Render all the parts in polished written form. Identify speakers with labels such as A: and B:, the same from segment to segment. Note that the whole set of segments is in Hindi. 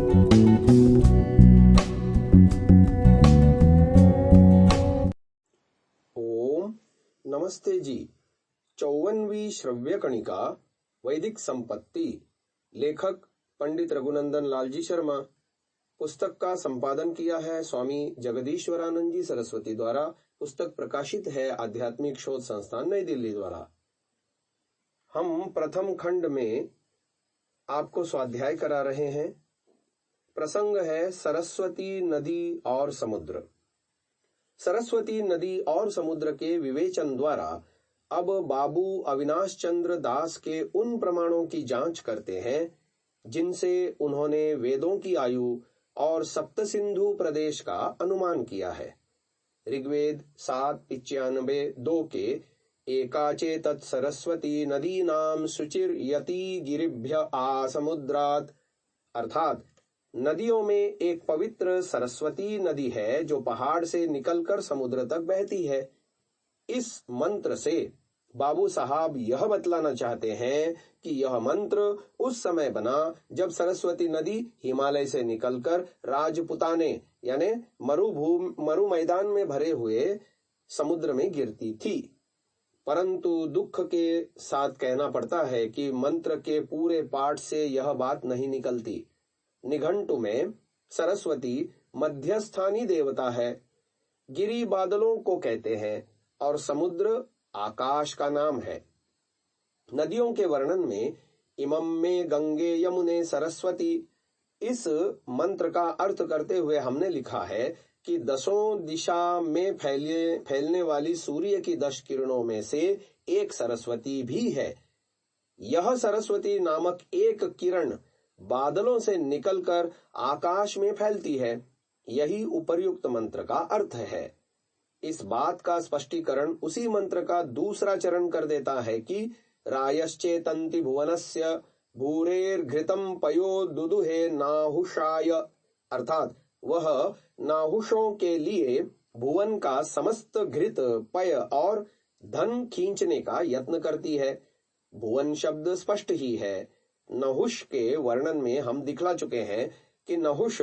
A: ओम नमस्ते जी। 54वीं श्रव्य कणिका वैदिक संपत्ति, लेखक पंडित रघुनंदन लालजी शर्मा। पुस्तक का संपादन किया है स्वामी जगदीश्वरानंद जी सरस्वती द्वारा। पुस्तक प्रकाशित है आध्यात्मिक शोध संस्थान नई दिल्ली द्वारा। हम प्रथम खंड में आपको स्वाध्याय करा रहे हैं। प्रसंग है सरस्वती नदी और समुद्र। सरस्वती नदी और समुद्र के विवेचन द्वारा अब बाबू अविनाश चंद्र दास के उन प्रमाणों की जांच करते हैं जिनसे उन्होंने वेदों की आयु और सप्त सिंधु प्रदेश का अनुमान किया है। ऋग्वेद 7:95-2 के एकाचे तत् सरस्वती नदी नाम शुचिर यति गिरिभ्य आ समुद्रात, अर्थात नदियों में एक पवित्र सरस्वती नदी है जो पहाड़ से निकलकर समुद्र तक बहती है। इस मंत्र से बाबू साहब यह बतलाना चाहते हैं कि यह मंत्र उस समय बना जब सरस्वती नदी हिमालय से निकलकर राजपुताने यानी मरु मैदान में भरे हुए समुद्र में गिरती थी। परंतु दुख के साथ कहना पड़ता है कि मंत्र के पूरे पाठ से यह बात नहीं निकलती। निघंटु में सरस्वती मध्यस्थानी देवता है, गिरी बादलों को कहते हैं और समुद्र आकाश का नाम है। नदियों के वर्णन में इमं में गंगे यमुने सरस्वती, इस मंत्र का अर्थ करते हुए हमने लिखा है कि 10 दिशा में फैलने वाली सूर्य की 10 किरणों में से एक सरस्वती भी है। यह सरस्वती नामक एक किरण बादलों से निकलकर आकाश में फैलती है। यही उपर्युक्त मंत्र का अर्थ है। इस बात का स्पष्टीकरण उसी मंत्र का दूसरा चरण कर देता है कि रायश्चेतंति भुवनस्य भूरेर्घृतम पयो दुदुहे नाहुषाय, अर्थात वह नाहुषों के लिए भुवन का समस्त घृत पय और धन खींचने का यत्न करती है। भुवन शब्द स्पष्ट ही है। नहुष के वर्णन में हम दिखला चुके हैं कि नहुष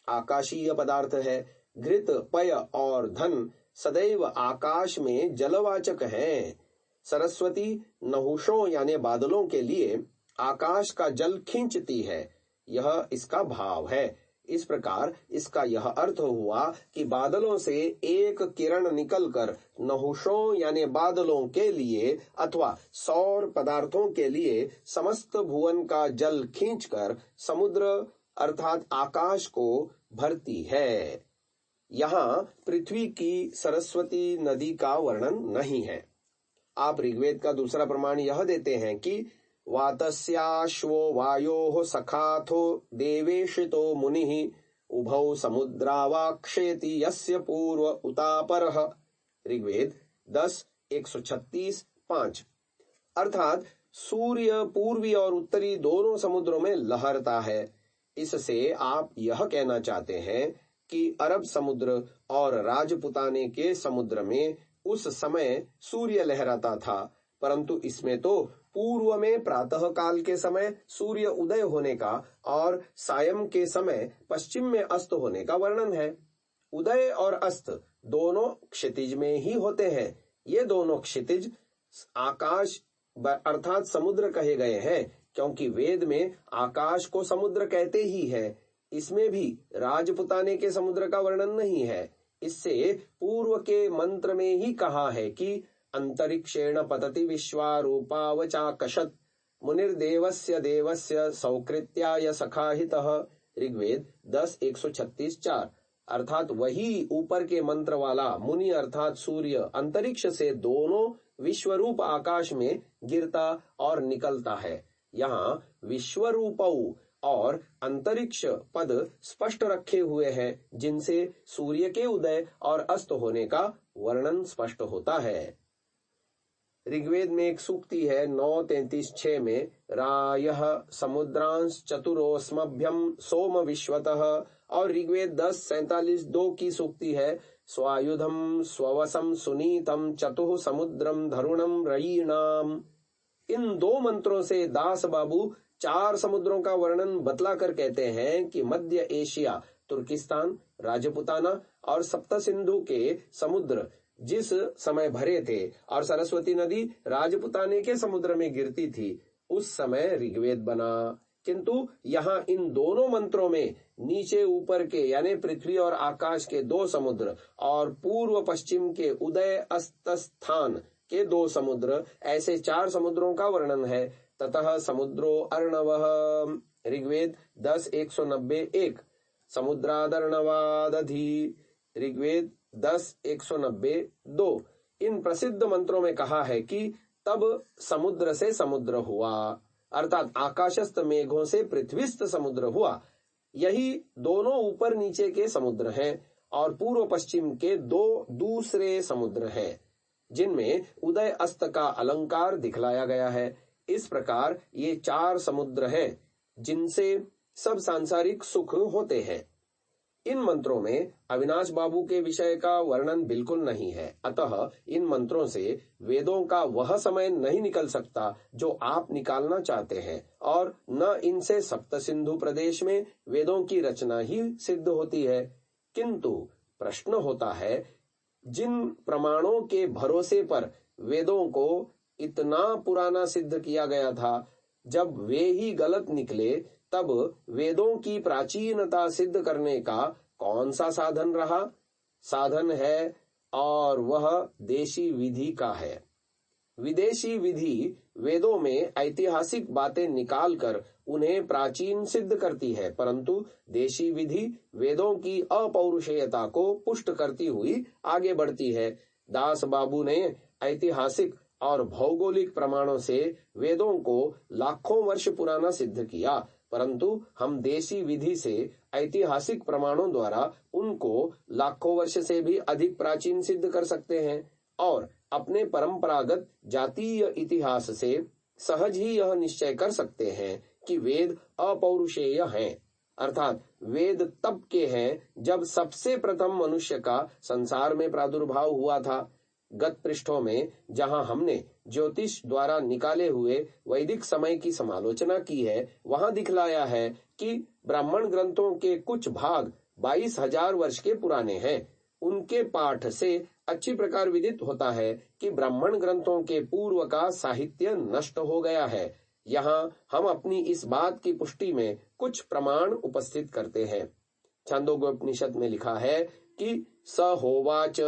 A: आकाशीय पदार्थ है। घृत पय और धन सदैव आकाश में जलवाचक हैं। सरस्वती नहुषों यानी बादलों के लिए आकाश का जल खींचती है, यह इसका भाव है। इस प्रकार इसका यह अर्थ हुआ कि बादलों से एक किरण निकलकर नहुषों यानी बादलों के लिए अथवा सौर पदार्थों के लिए समस्त भुवन का जल खींचकर समुद्र अर्थात आकाश को भरती है। यहाँ पृथ्वी की सरस्वती नदी का वर्णन नहीं है। आप ऋग्वेद का दूसरा प्रमाण यह देते हैं कि वातस्याश्वो वायोः सखाथो देवेशितो मुनिः उभौ समुद्रावाक्षेति यस्य पूर्व उतापरः, ऋग्वेद 10:136-5। अर्थात सूर्य पूर्वी और उत्तरी दोनों समुद्रों में लहरता है। इससे आप यह कहना चाहते हैं कि अरब समुद्र और राजपुताने के समुद्र में उस समय सूर्य लहराता था, परंतु इसमें तो पूर्व में प्रातः काल के समय सूर्य उदय होने का और सायं के समय पश्चिम में अस्त होने का वर्णन है। उदय और अस्त दोनों क्षितिज में ही होते हैं। ये दोनों क्षितिज आकाश अर्थात समुद्र कहे गए हैं, क्योंकि वेद में आकाश को समुद्र कहते ही है। इसमें भी राजपुताने के समुद्र का वर्णन नहीं है। इससे पूर्व के मंत्र में ही कहा है कि अंतरिक्षेण पतति विश्वारूपावचाकशत् मुनिर्देवस्य देवस्य सौकृत्याय सखाहितः, ऋग्वेद 10:136-4। अर्थात वही ऊपर के मंत्र वाला मुनि अर्थात सूर्य अंतरिक्ष से दोनों विश्वरूप आकाश में गिरता और निकलता है। यहाँ विश्वरूपौ और अंतरिक्ष पद स्पष्ट रखे हुए हैं, जिनसे सूर्य के उदय और अस्त होने का वर्णन स्पष्ट होता है। ऋग्वेद में एक सूक्ति है 9:33-6 में, रायः समुद्रांश चतुरोस्मभ्यम सोम विश्वतः, और ऋग्वेद 10:47-2 की सूक्ति है स्वायुधम स्ववसम सुनीतम चतुः समुद्रम धरुणम रयीणाम। इन दो मंत्रों से दास बाबू 4 समुद्रों का वर्णन बतलाकर कहते हैं कि मध्य एशिया, तुर्किस्तान, राजपुताना और सप्त सिंधु के समुद्र जिस समय भरे थे और सरस्वती नदी राजपुताने के समुद्र में गिरती थी, उस समय ऋग्वेद बना। किंतु यहाँ इन दोनों मंत्रों में नीचे ऊपर के यानी पृथ्वी और आकाश के 2 समुद्र और पूर्व पश्चिम के उदय अस्त स्थान के 2 समुद्र, ऐसे 4 समुद्रों का वर्णन है। ततः समुद्रो अर्णवः, ऋग्वेद 10:190-1, समुद्रादर्णवादधि, ऋग्वेद 10:190-2। इन प्रसिद्ध मंत्रों में कहा है कि तब समुद्र से समुद्र हुआ, अर्थात आकाशस्थ मेघों से पृथ्वीस्थ समुद्र हुआ। यही दोनों ऊपर नीचे के समुद्र हैं और पूर्व पश्चिम के 2 दूसरे समुद्र हैं, जिनमें उदय अस्त का अलंकार दिखलाया गया है। इस प्रकार ये 4 समुद्र हैं जिनसे सब सांसारिक सुख होते हैं। इन मंत्रों में अविनाश बाबू के विषय का वर्णन बिल्कुल नहीं है, अतः इन मंत्रों से वेदों का वह समय नहीं निकल सकता जो आप निकालना चाहते हैं, और न इनसे सप्त सिंधु प्रदेश में वेदों की रचना ही सिद्ध होती है। किंतु प्रश्न होता है, जिन प्रमाणों के भरोसे पर वेदों को इतना पुराना सिद्ध किया गया था, जब वे ही गलत निकले, तब वेदों की प्राचीनता सिद्ध करने का कौन सा साधन रहा? साधन है और वह देशी विधि का है। विदेशी विधि वेदों में ऐतिहासिक बातें निकालकर उन्हें प्राचीन सिद्ध करती है, परंतु देशी विधि वेदों की अपौरुषेयता को पुष्ट करती हुई आगे बढ़ती है। दास बाबू ने ऐतिहासिक और भौगोलिक प्रमाणों से वेदों को लाखों वर्ष पुराना सिद्ध किया, परंतु हम देशी विधि से ऐतिहासिक प्रमाणों द्वारा उनको लाखों वर्ष से भी अधिक प्राचीन सिद्ध कर सकते हैं, और अपने परंपरागत जातीय इतिहास से सहज ही यह निश्चय कर सकते हैं कि वेद अपौरुषेय हैं, अर्थात वेद तब के हैं जब सबसे प्रथम मनुष्य का संसार में प्रादुर्भाव हुआ था। गत पृष्ठों में जहां हमने ज्योतिष द्वारा निकाले हुए वैदिक समय की समालोचना की है, वहां दिखलाया है कि ब्राह्मण ग्रंथों के कुछ भाग 22,000 वर्ष के पुराने हैं। उनके पाठ से अच्छी प्रकार विदित होता है कि ब्राह्मण ग्रंथों के पूर्व का साहित्य नष्ट हो गया है। यहाँ हम अपनी इस बात की पुष्टि में कुछ प्रमाण उपस्थित करते हैं। छांदोग्योपनिषद में लिखा है कि स होवाच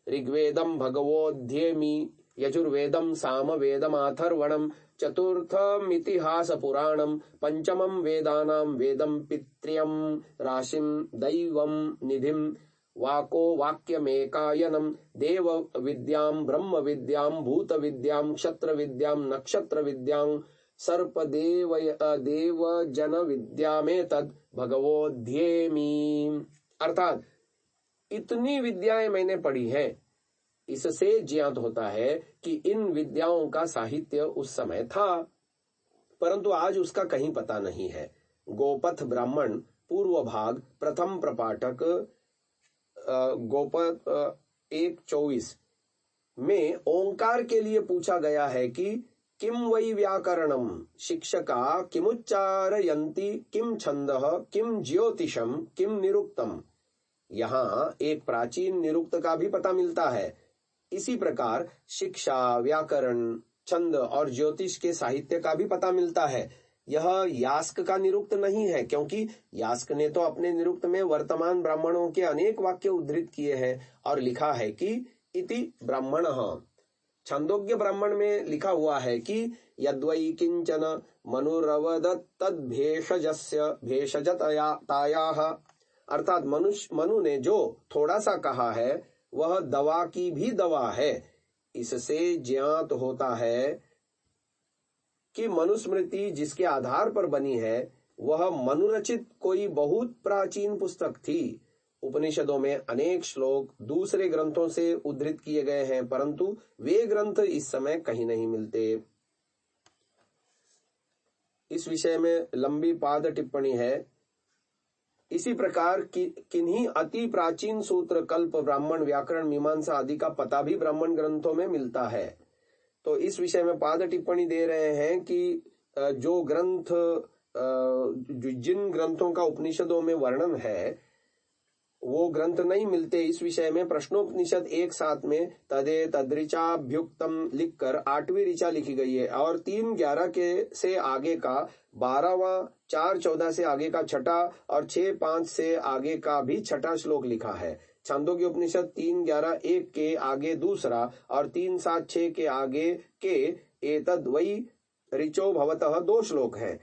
A: ऋग्वेदम भगवोध्येमि, यजुर्वेदम सामवेदमाथर्वणम, चतुर्थमितिहास पुराणम, पंचमम वेदानाम वेदम पित्र्यम, राशिम दैवम निधिम, वाको वाक्यमेकायनम, देव विद्याम ब्रह्म विद्याम भूत विद्याम क्षत्र विद्याम नक्षत्र विद्यां सर्प देव जन विद्यामेतद भगवोध्येमि। अर्थात इतनी विद्याएं मैंने पढ़ी हैं। इससे ज्ञात होता है कि इन विद्याओं का साहित्य उस समय था, परंतु आज उसका कहीं पता नहीं है। गोपथ ब्राह्मण पूर्व भाग प्रथम प्रपाठक गोपथ 1:24 में ओंकार के लिए पूछा गया है कि किम वै व्याकरणम, शिक्षका किमुच्चारयन्ति, किम छंदः, किम ज्योतिषम, किम निरुक्तम। यहाँ एक प्राचीन निरुक्त का भी पता मिलता है। इसी प्रकार शिक्षा, व्याकरण, छंद और ज्योतिष के साहित्य का भी पता मिलता है। यह यास्क का निरुक्त नहीं है, क्योंकि यास्क ने तो अपने निरुक्त में वर्तमान ब्राह्मणों के अनेक वाक्य उद्धृत किए हैं और लिखा है कि इति ब्राह्मणः। छंदोग्य ब्राह्मण में लिखा हुआ है कि यद्वै किंचन मनुरवदत् तद्भेषजस्य भेषजतायाः, अर्थात मनु ने जो थोड़ा सा कहा है वह दवा की भी दवा है। इससे ज्ञात होता है कि मनुस्मृति जिसके आधार पर बनी है वह मनुरचित कोई बहुत प्राचीन पुस्तक थी। उपनिषदों में अनेक श्लोक दूसरे ग्रंथों से उद्धृत किए गए हैं, परंतु वे ग्रंथ इस समय कहीं नहीं मिलते। इस विषय में लंबी पाद टिप्पणी है। इसी प्रकार किन्हीं अति प्राचीन सूत्र, कल्प, ब्राह्मण, व्याकरण, मीमांसा आदि का पता भी ब्राह्मण ग्रंथों में मिलता है। तो इस विषय में पाद टिप्पणी दे रहे हैं कि जो ग्रंथ जिन ग्रंथों का उपनिषदों में वर्णन है वो ग्रंथ नहीं मिलते, इस विषय में प्रश्नोपनिषद एक साथ में तदे तद्रिचाभ्युक्तम लिखकर 8वीं ऋचा लिखी गई है और 3:11 के से आगे का 12वां, 4:14 से आगे का छठा और 6:5 से आगे का भी छठा श्लोक लिखा है। छांदोग्य उपनिषद 3:11:1 के आगे दूसरा और 3:7:6 के आगे के एतद वै ऋचो भवतः 2 श्लोक है।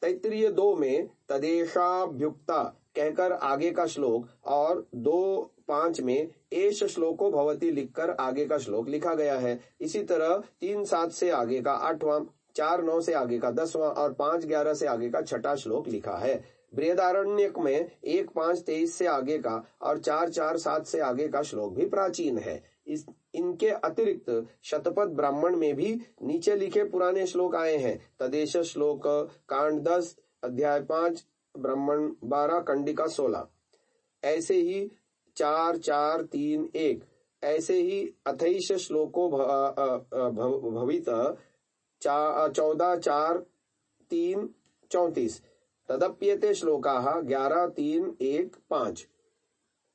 A: तैत्तिरीय 2 में तदेशाभ्युक्ता कहकर आगे का श्लोक और 2:5 में एष श्लोको भवति लिखकर आगे का श्लोक लिखा गया है। इसी तरह 3:7 से आगे का 8वां, 4:9 से आगे का 10वां और 5:11 से आगे का छठा श्लोक लिखा है। बृहदारण्यक में 1:5:23 से आगे का और 4:4:7 से आगे का श्लोक भी प्राचीन है। इनके अतिरिक्त शतपथ ब्राह्मण में भी नीचे लिखे पुराने श्लोक आए हैं। तदेश श्लोक कांड 10 अध्याय 5 ब्राह्मण 12 कंडिका 16, ऐसे ही 4:4:3:1, ऐसे ही अथैश श्लोको भवित 14:4:3:34 तदप्येते श्लोकाः 11:3:1:5।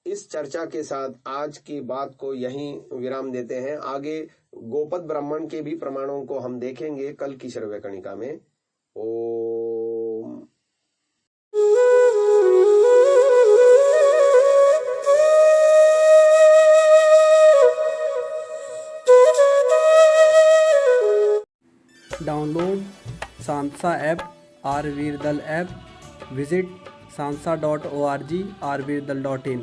A: इस चर्चा के साथ आज की बात को यहीं विराम देते हैं। आगे गोपद ब्राह्मण के भी प्रमाणों को हम देखेंगे कल की श्रव्यकणिका में। ओम।
B: डाउनलोड सांसा ऐप, आरवीरदल ऐप, विजिट sansa.org, rvirdal.in।